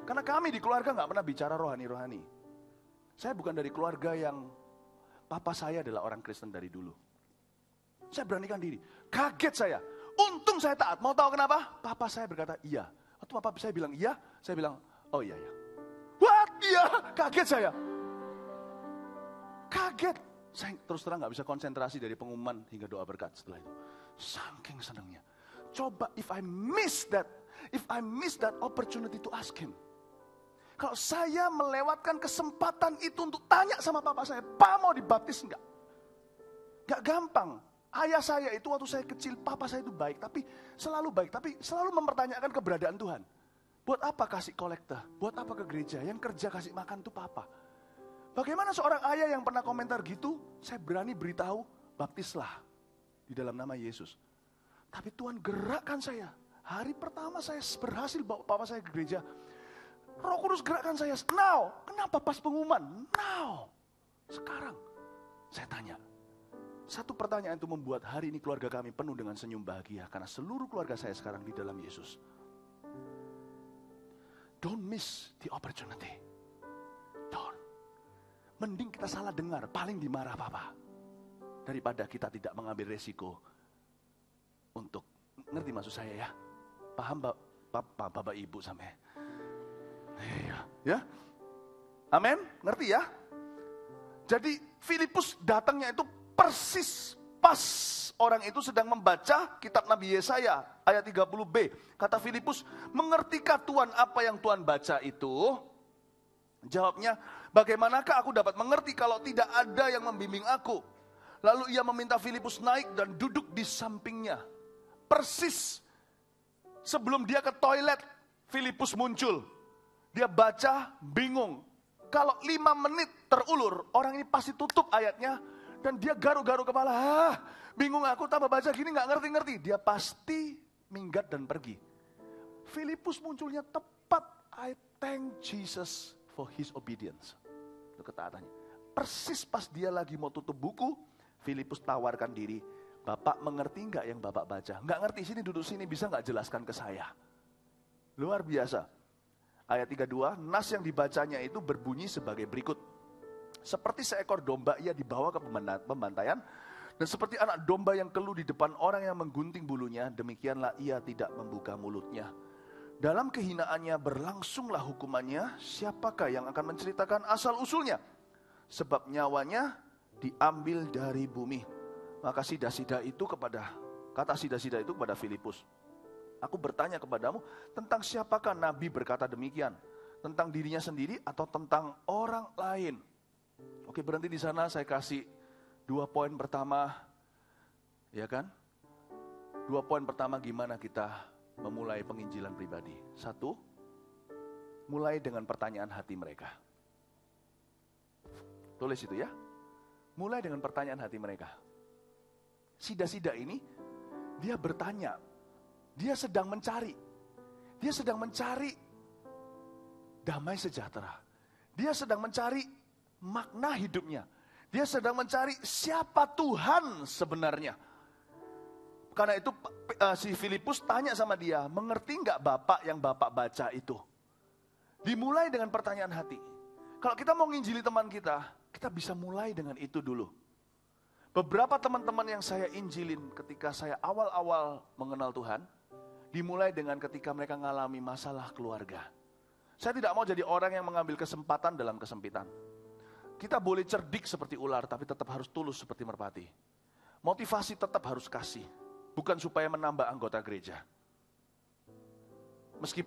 Karena kami di keluarga gak pernah bicara rohani-rohani. Saya bukan dari keluarga yang papa saya adalah orang Kristen dari dulu. Saya beranikan diri. Kaget saya. Untung saya taat. Mau tahu kenapa? Papa saya berkata iya. Waktu papa saya bilang iya, saya bilang oh iya ya. What? Iya. Kaget saya. Kaget. Saya terus terang gak bisa konsentrasi dari pengumuman hingga doa berkat setelah itu. Saking senangnya. Coba if I miss that opportunity to ask him. Kalau saya melewatkan kesempatan itu untuk tanya sama papa saya, "Pak, mau dibaptis enggak?" Gak gampang. Ayah saya itu waktu saya kecil, papa saya itu baik, tapi selalu mempertanyakan keberadaan Tuhan. Buat apa kasih kolekta? Buat apa ke gereja? Yang kerja kasih makan itu papa. Bagaimana seorang ayah yang pernah komentar gitu, saya berani beritahu, baptislah di dalam nama Yesus. Tapi Tuhan gerakkan saya. Hari pertama saya berhasil bawa papa saya ke gereja. Roh Kudus gerakkan saya. Now, kenapa pas pengumuman? Now, sekarang. Saya tanya. Satu pertanyaan itu membuat hari ini keluarga kami penuh dengan senyum bahagia. Karena seluruh keluarga saya sekarang di dalam Yesus. Don't miss the opportunity. Don't. Mending kita salah dengar, paling dimarah papa. Daripada kita tidak mengambil resiko untuk, ngerti maksud saya ya? Paham Bapak Ibu sampai? Iya, ya. Amin, ngerti ya? Jadi Filipus datangnya itu persis pas orang itu sedang membaca kitab Nabi Yesaya ayat 30b. Kata Filipus, "Mengertikah Tuhan apa yang Tuhan baca itu?" Jawabnya, "Bagaimanakah aku dapat mengerti kalau tidak ada yang membimbing aku?" Lalu ia meminta Filipus naik dan duduk di sampingnya. Persis sebelum dia ke toilet, Filipus muncul. Dia baca, bingung. Kalau 5 menit terulur, orang ini pasti tutup ayatnya. Dan dia garu-garu kepala. Bingung aku, tambah baca gini gak ngerti-ngerti. Dia pasti minggat dan pergi. Filipus munculnya tepat. I thank Jesus for his obedience. Itu ketaatannya. Persis pas dia lagi mau tutup buku, Filipus tawarkan diri. "Bapak mengerti gak yang Bapak baca?" "Gak ngerti, sini duduk sini, bisa gak jelaskan ke saya?" Luar biasa. Ayat 32, nas yang dibacanya itu berbunyi sebagai berikut. Seperti seekor domba ia dibawa ke pembantaian, dan seperti anak domba yang keluh di depan orang yang menggunting bulunya, demikianlah ia tidak membuka mulutnya. Dalam kehinaannya berlangsunglah hukumannya, siapakah yang akan menceritakan asal-usulnya? Sebab nyawanya diambil dari bumi. Maka sida-sida itu kata sida-sida itu kepada Filipus, aku bertanya kepadamu, tentang siapakah Nabi berkata demikian? Tentang dirinya sendiri atau tentang orang lain? Oke, berhenti di sana. Saya kasih 2 poin pertama, ya kan? 2 poin pertama gimana kita memulai penginjilan pribadi. 1, mulai dengan pertanyaan hati mereka. Tulis itu ya. Mulai dengan pertanyaan hati mereka. Sida-sida ini, dia bertanya. Dia sedang mencari. Dia sedang mencari damai sejahtera. Dia sedang mencari makna hidupnya. Dia sedang mencari siapa Tuhan sebenarnya. Karena itu si Filipus tanya sama dia, mengerti enggak Bapak yang Bapak baca itu? Dimulai dengan pertanyaan hati. Kalau kita mau nginjili teman kita bisa mulai dengan itu dulu. Beberapa teman-teman yang saya injilin ketika saya awal-awal mengenal Tuhan, dimulai dengan ketika mereka mengalami masalah keluarga. Saya tidak mau jadi orang yang mengambil kesempatan dalam kesempitan. Kita boleh cerdik seperti ular, tapi tetap harus tulus seperti merpati. Motivasi tetap harus kasih, bukan supaya menambah anggota gereja. Justru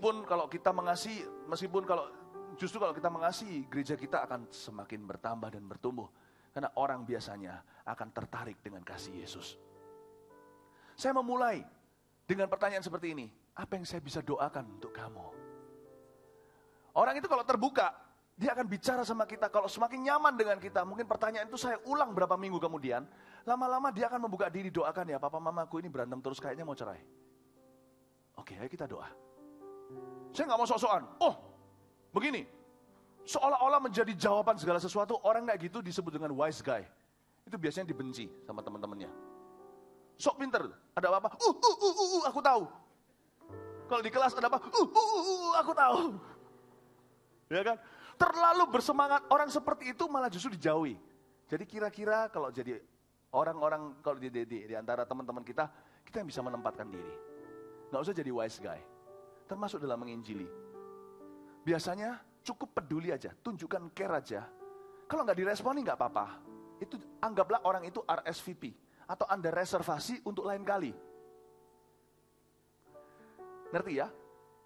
kalau kita mengasihi, gereja kita akan semakin bertambah dan bertumbuh. Karena orang biasanya akan tertarik dengan kasih Yesus. Saya memulai dengan pertanyaan seperti ini, apa yang saya bisa doakan untuk kamu? Orang itu kalau terbuka, dia akan bicara sama kita. Kalau semakin nyaman dengan kita, mungkin pertanyaan itu saya ulang berapa minggu kemudian, lama-lama dia akan membuka diri, doakan ya, papa mamaku ini berantem terus kayaknya mau cerai. Oke, ayo kita doa. Saya gak mau sok-sokan, begini, seolah-olah menjadi jawaban segala sesuatu. Orang kayak gitu disebut dengan wise guy. Itu biasanya dibenci sama teman-temannya. Sok pinter, ada apa-apa, aku tahu. Kalau di kelas ada apa, aku tahu. Ya kan? Terlalu bersemangat, orang seperti itu malah justru dijauhi. Jadi kira-kira kalau jadi orang-orang, kalau di antara teman-teman kita yang bisa menempatkan diri. Gak usah jadi wise guy, termasuk dalam menginjili. Biasanya cukup peduli aja, tunjukkan care aja. Kalau gak diresponi gak apa-apa. Itu anggaplah orang itu RSVP, atau Anda reservasi untuk lain kali. Ngerti ya?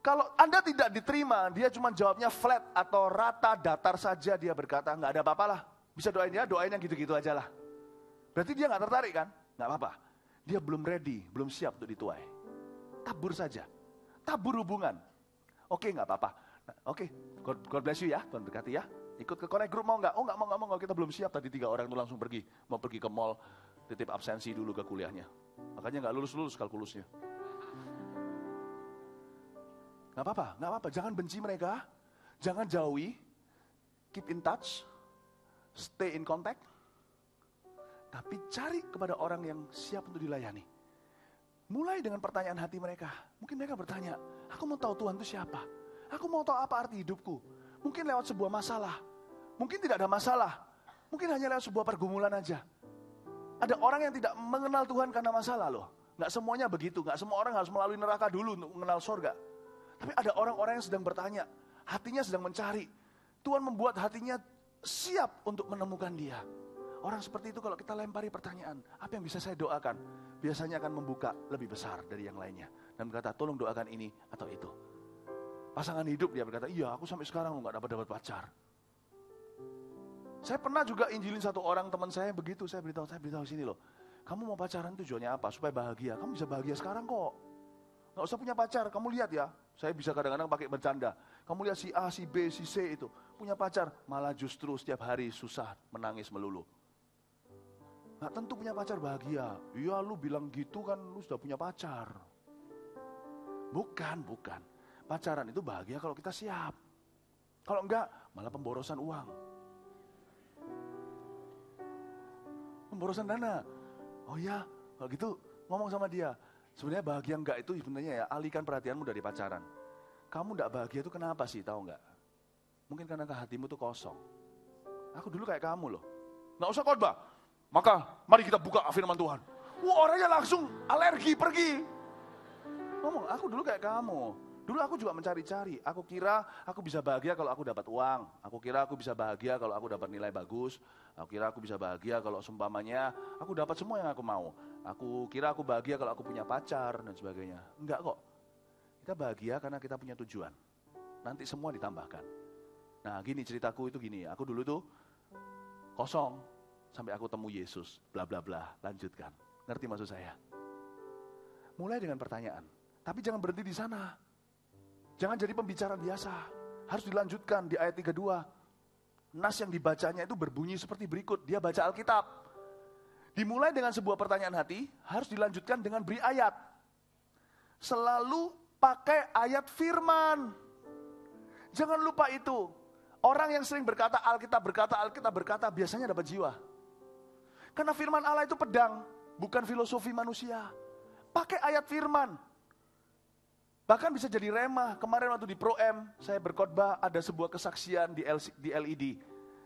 Kalau Anda tidak diterima, dia cuma jawabnya flat atau rata, datar saja, dia berkata, nggak ada apa-apa lah. Bisa doain ya, doain yang gitu-gitu aja lah. Berarti dia nggak tertarik kan? Nggak apa-apa. Dia belum ready, belum siap untuk dituai. Tabur saja. Tabur hubungan. Oke, nggak apa-apa. Oke, God bless you ya, Tuhan berkati ya. Ikut ke connect group mau nggak? Oh nggak mau, kita belum siap. Tadi 3 orang itu langsung pergi. Mau pergi ke mall, titip absensi dulu ke kuliahnya. Makanya nggak lulus kalkulusnya. Gak apa-apa, jangan benci mereka, jangan jauhi, keep in touch, stay in contact, tapi cari kepada orang yang siap untuk dilayani. Mulai dengan pertanyaan hati mereka. Mungkin mereka bertanya, aku mau tahu Tuhan itu siapa? Aku mau tahu apa arti hidupku? Mungkin lewat sebuah masalah, mungkin tidak ada masalah, mungkin hanya lewat sebuah pergumulan aja. Ada orang yang tidak mengenal Tuhan karena masalah loh. Gak semuanya begitu, gak semua orang harus melalui neraka dulu untuk mengenal surga. Tapi ada orang-orang yang sedang bertanya, hatinya sedang mencari. Tuhan membuat hatinya siap untuk menemukan dia. Orang seperti itu kalau kita lempari pertanyaan, apa yang bisa saya doakan? Biasanya akan membuka lebih besar dari yang lainnya. Dan berkata, tolong doakan ini atau itu. Pasangan hidup dia berkata, iya aku sampai sekarang gak dapat pacar. Saya pernah juga injilin satu orang teman saya begitu, saya beritahu sini loh. Kamu mau pacaran tujuannya apa? Supaya bahagia. Kamu bisa bahagia sekarang kok. Gak usah punya pacar, kamu lihat ya. Saya bisa kadang-kadang pakai bercanda. Kamu lihat si A, si B, si C itu. Punya pacar, malah justru setiap hari susah menangis melulu. Gak tentu punya pacar bahagia. Iya lu bilang gitu kan lu sudah punya pacar. Bukan. Pacaran itu bahagia kalau kita siap. Kalau enggak, malah pemborosan uang. Pemborosan dana. Oh ya, kalau gitu ngomong sama dia. Sebenarnya bahagia enggak itu sebenarnya ya, alihkan perhatianmu dari pacaran. Kamu enggak bahagia itu kenapa sih, tahu enggak? Mungkin karena hatimu itu kosong. aku dulu kayak kamu loh. Nggak usah khotbah. Maka mari kita buka firman Tuhan. Wah, orangnya langsung alergi pergi. Ngomong, aku dulu kayak kamu. Dulu aku juga mencari-cari. Aku kira aku bisa bahagia kalau aku dapat uang. Aku kira aku bisa bahagia kalau aku dapat nilai bagus. Aku kira aku bisa bahagia kalau seumpamanya aku dapat semua yang aku mau. Aku kira aku bahagia kalau aku punya pacar dan sebagainya. Enggak kok. Kita bahagia karena kita punya tujuan. Nanti semua ditambahkan. Nah, gini ceritaku itu gini. Aku dulu tuh kosong. Sampai aku temu Yesus, bla bla bla, lanjutkan. Ngerti maksud saya? Mulai dengan pertanyaan, tapi jangan berhenti di sana. Jangan jadi pembicaraan biasa. Harus dilanjutkan di ayat 32. Nas yang dibacanya itu berbunyi seperti berikut. Dia baca Alkitab. Dimulai dengan sebuah pertanyaan hati, harus dilanjutkan dengan beri ayat. Selalu pakai ayat firman. Jangan lupa itu. Orang yang sering berkata Alkitab, biasanya dapat jiwa. Karena firman Allah itu pedang, bukan filosofi manusia. Pakai ayat firman. Bahkan bisa jadi rema. Kemarin waktu di Pro-M, saya berkhotbah, ada sebuah kesaksian di LED.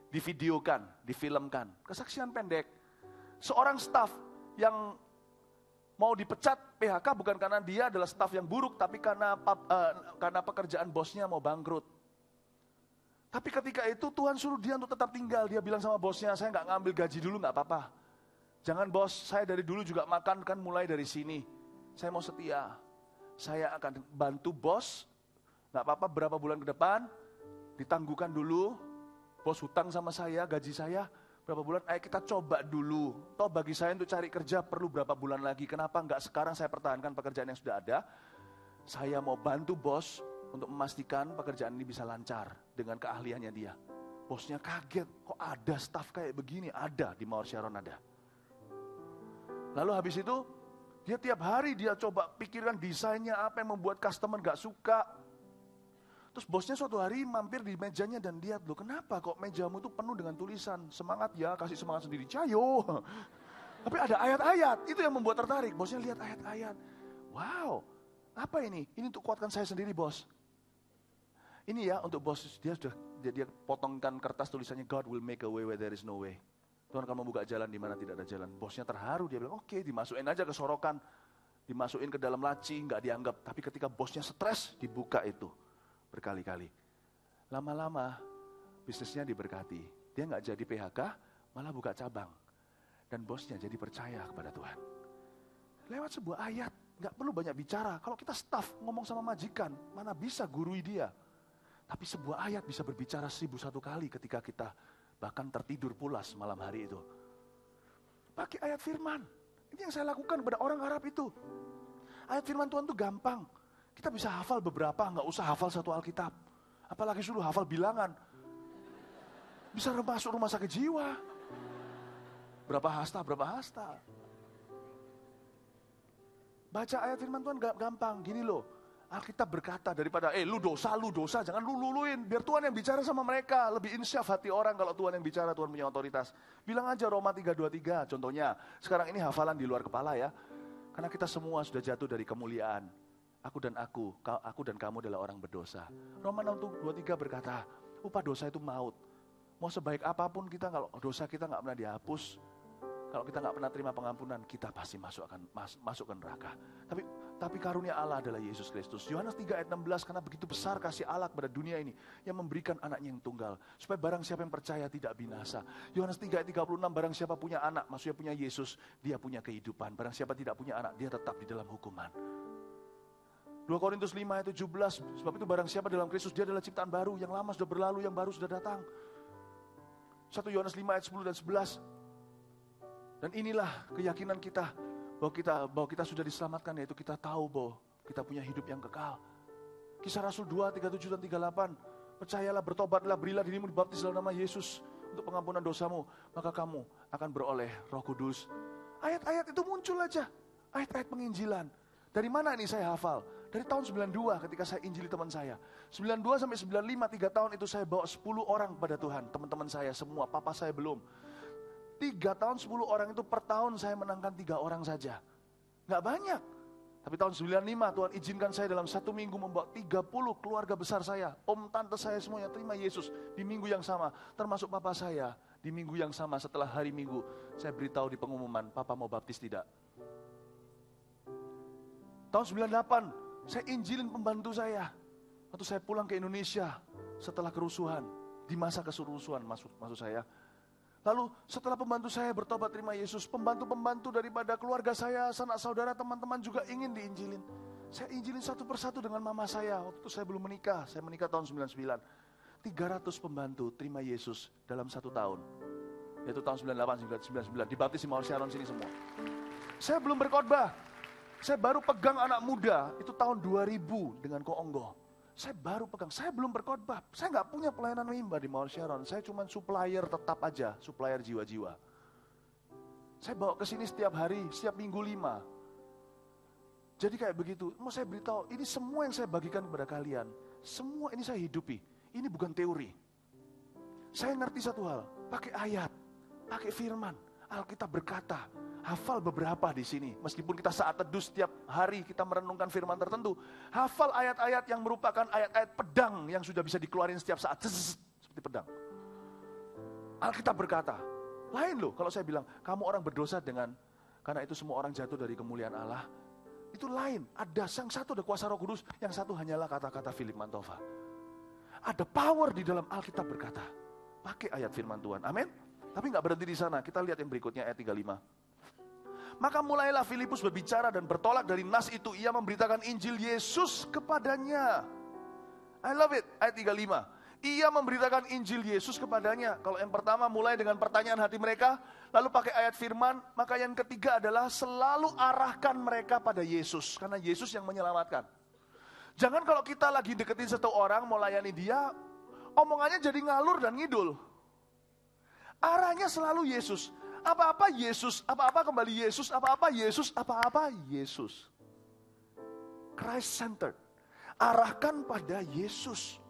Divideokan, difilmkan. Kesaksian pendek. Seorang staf yang mau dipecat PHK bukan karena dia adalah staf yang buruk, tapi karena pekerjaan bosnya mau bangkrut. Tapi ketika itu Tuhan suruh dia untuk tetap tinggal. Dia bilang sama bosnya, saya nggak ngambil gaji dulu, nggak apa-apa. Jangan bos, saya dari dulu juga makan kan mulai dari sini. Saya mau setia. Saya akan bantu bos, nggak apa-apa berapa bulan ke depan, ditangguhkan dulu. Bos hutang sama saya, gaji saya berapa bulan, ayo kita coba dulu. Toh bagi saya untuk cari kerja perlu berapa bulan lagi. Kenapa nggak sekarang saya pertahankan pekerjaan yang sudah ada. Saya mau bantu bos untuk memastikan pekerjaan ini bisa lancar dengan keahliannya dia. Bosnya kaget, kok ada staf kayak begini? Ada, di Mawar Sharon ada. Lalu habis itu, dia tiap hari dia coba pikirkan desainnya apa yang membuat customer gak suka. Terus bosnya suatu hari mampir di mejanya dan lihat, loh kenapa kok mejamu itu penuh dengan tulisan? Semangat ya, kasih semangat sendiri, cayo. Tapi ada ayat-ayat, itu yang membuat tertarik. Bosnya lihat ayat-ayat. Wow, apa ini? Ini untuk kuatkan saya sendiri bos. Ini ya untuk bos, dia potongkan kertas tulisannya God will make a way where there is no way. Tuhan akan membuka jalan di mana tidak ada jalan. Bosnya terharu, dia bilang oke, dimasukin aja ke sorokan, dimasukin ke dalam laci, nggak dianggap. Tapi ketika bosnya stres, dibuka itu berkali-kali. Lama-lama bisnisnya diberkati. Dia nggak jadi PHK, malah buka cabang. Dan bosnya jadi percaya kepada Tuhan. Lewat sebuah ayat, nggak perlu banyak bicara. Kalau kita staff ngomong sama majikan, mana bisa gurui dia. Tapi sebuah ayat bisa berbicara 1001 kali ketika kita bahkan tertidur pulas malam hari itu. Pakai ayat firman. Ini yang saya lakukan kepada orang Arab itu. Ayat firman Tuhan itu gampang. Kita bisa hafal beberapa, nggak usah hafal satu Alkitab. Apalagi suruh hafal bilangan. Bisa masuk rumah sakit jiwa. Berapa hasta. Baca ayat firman Tuhan gampang. Gini loh. Alkitab berkata daripada lu dosa, jangan lu luluin. Biar Tuhan yang bicara sama mereka. Lebih insyaf hati orang kalau Tuhan yang bicara, Tuhan punya otoritas. Bilang aja Roma 3:23 contohnya. Sekarang ini hafalan di luar kepala ya. Karena kita semua sudah jatuh dari kemuliaan. Aku dan kamu adalah orang berdosa. Roma 6:23 berkata, upah dosa itu maut. Mau sebaik apapun kita, kalau dosa kita gak pernah dihapus, kalau kita gak pernah terima pengampunan, kita pasti masuk ke neraka. Tapi karunia Allah adalah Yesus Kristus. Yohanes 3 ayat 16, karena begitu besar kasih Allah kepada dunia ini, yang memberikan anaknya yang tunggal, supaya barang siapa yang percaya tidak binasa. Yohanes 3 ayat 36, barang siapa punya anak, maksudnya punya Yesus, dia punya kehidupan. Barang siapa tidak punya anak, dia tetap di dalam hukuman. 2 Korintus 5 ayat 17, sebab itu barang siapa dalam Kristus, dia adalah ciptaan baru, yang lama sudah berlalu, yang baru sudah datang. 1 Yohanes 5 ayat 10 dan 11. Dan inilah keyakinan kita, bahwa kita sudah diselamatkan, yaitu kita tahu bahwa kita punya hidup yang kekal. Kisah Rasul 2, 37 dan 38. Percayalah, bertobatlah, berilah dirimu dibaptis dalam nama Yesus untuk pengampunan dosamu, maka kamu akan beroleh Roh Kudus. Ayat-ayat itu muncul aja, ayat-ayat penginjilan. Dari mana ini saya hafal? Dari tahun 92 ketika saya injili teman saya. 92 sampai 95, 3 tahun itu saya bawa 10 orang kepada Tuhan. Teman-teman saya semua, papa saya belum. 3 tahun 10 orang itu per tahun saya menangkan 3 orang saja. Gak banyak. Tapi tahun 95 Tuhan izinkan saya dalam 1 minggu membawa 30 keluarga besar saya, om tante saya semuanya terima Yesus di minggu yang sama, termasuk papa saya. Di minggu yang sama setelah hari Minggu, saya beritahu di pengumuman, papa mau baptis tidak? Tahun 98, saya injilin pembantu saya. Waktu saya pulang ke Indonesia setelah kerusuhan, di masa kerusuhan maksud saya. Lalu setelah pembantu saya bertobat terima Yesus, pembantu-pembantu daripada keluarga saya, sanak saudara, teman-teman juga ingin diinjilin. Saya injilin satu persatu dengan mama saya, waktu itu saya belum menikah, saya menikah tahun 99. 300 pembantu terima Yesus dalam 1 tahun. Yaitu tahun 98, 99, dibaptis di Mawar Sharon sini semua. Saya belum berkhotbah, saya baru pegang anak muda, itu tahun 2000 dengan Ko Onggo. Saya baru pegang, saya belum berkhotbah. Saya nggak punya pelayanan mimbar di Mawar Sharon. Saya cuma supplier tetap aja, supplier jiwa-jiwa. Saya bawa ke sini setiap hari, setiap minggu 5. Jadi kayak begitu. Mau saya beritahu, ini semua yang saya bagikan kepada kalian. Semua ini saya hidupi. Ini bukan teori. Saya ngerti satu hal, pakai ayat, pakai firman. Alkitab berkata, hafal beberapa di sini. Meskipun kita saat teduh setiap hari kita merenungkan firman tertentu, hafal ayat-ayat yang merupakan ayat-ayat pedang yang sudah bisa dikeluarin setiap saat, seperti pedang. Alkitab berkata, lain loh kalau saya bilang, kamu orang berdosa karena itu semua orang jatuh dari kemuliaan Allah. Itu lain, ada yang satu ada kuasa Roh Kudus, yang satu hanyalah kata-kata Philip Mantova. Ada power di dalam Alkitab berkata, pakai ayat firman Tuhan, amin. Tapi nggak berhenti di sana, kita lihat yang berikutnya ayat 35. Maka mulailah Filipus berbicara dan bertolak dari nas itu, ia memberitakan Injil Yesus kepadanya. I love it, ayat 35. Ia memberitakan Injil Yesus kepadanya. Kalau yang pertama mulai dengan pertanyaan hati mereka, lalu pakai ayat firman, maka yang ketiga adalah selalu arahkan mereka pada Yesus, karena Yesus yang menyelamatkan. Jangan kalau kita lagi deketin satu orang, mau layani dia, omongannya jadi ngalur dan ngidul. Arahnya selalu Yesus. Apa-apa Yesus, apa-apa kembali Yesus, apa-apa Yesus, apa-apa Yesus. Christ-centered. Arahkan pada Yesus.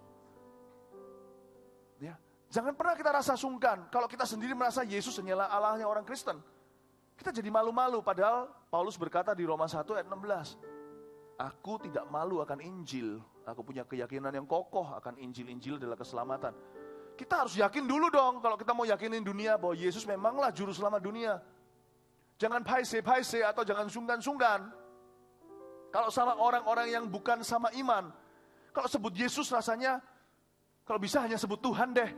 Ya. Jangan pernah kita rasa sungkan kalau kita sendiri merasa Yesus hanyalah Allahnya orang Kristen. Kita jadi malu-malu, padahal Paulus berkata di Roma 1 ayat 16. Aku tidak malu akan Injil. Aku punya keyakinan yang kokoh akan Injil adalah keselamatan. Kita harus yakin dulu dong kalau kita mau yakinin dunia bahwa Yesus memanglah juru selamat dunia. Jangan paise-paise atau jangan sungkan-sungkan. Kalau sama orang-orang yang bukan sama iman, kalau sebut Yesus rasanya, kalau bisa hanya sebut Tuhan deh.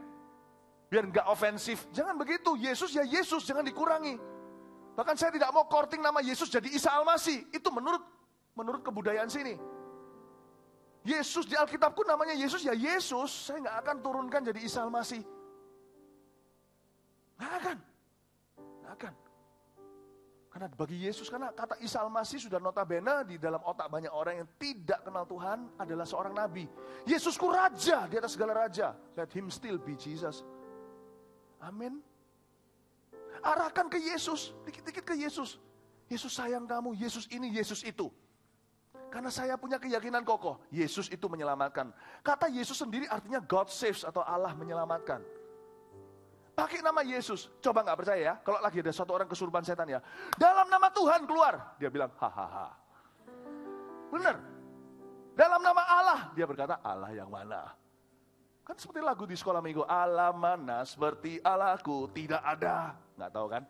Biar nggak ofensif. Jangan begitu, Yesus ya Yesus, jangan dikurangi. Bahkan saya tidak mau korting nama Yesus jadi Isa Al-Masih. Itu menurut kebudayaan sini. Yesus di Alkitabku namanya Yesus ya Yesus. Saya nggak akan turunkan jadi Isa Al-Masih. Nggak akan. Karena bagi Yesus, karena kata Isa Al-Masih sudah notabene di dalam otak banyak orang yang tidak kenal Tuhan adalah seorang nabi. Yesusku raja di atas segala raja. Let him still be Jesus. Amin. Arahkan ke Yesus, dikit-dikit ke Yesus. Yesus sayang kamu, Yesus ini, Yesus itu. Karena saya punya keyakinan kokoh, Yesus itu menyelamatkan. Kata Yesus sendiri artinya God saves atau Allah menyelamatkan. Pakai nama Yesus, coba nggak percaya ya, kalau lagi ada suatu orang kesurupan setan ya, dalam nama Tuhan keluar, dia bilang hahaha. Bener. Dalam nama Allah, dia berkata Allah yang mana? Kan seperti lagu di sekolah minggu, Allah mana seperti Allahku tidak ada. Nggak tahu kan?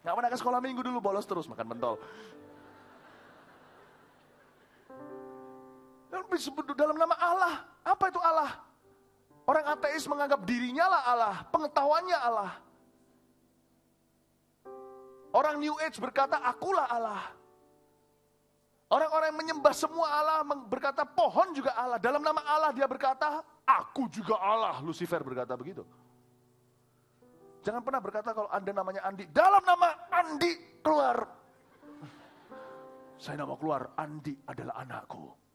Nggak pernah ke sekolah minggu dulu, bolos terus makan pentol. Dalam nama Allah, apa itu Allah? Orang ateis menganggap dirinya lah Allah, pengetahuannya Allah. Orang New Age berkata akulah Allah. Orang-orang yang menyembah semua Allah berkata pohon juga Allah. Dalam nama Allah dia berkata aku juga Allah. Lucifer berkata begitu. Jangan pernah berkata kalau Anda namanya Andi, dalam nama Andi keluar. Saya nama keluar, Andi adalah anakku.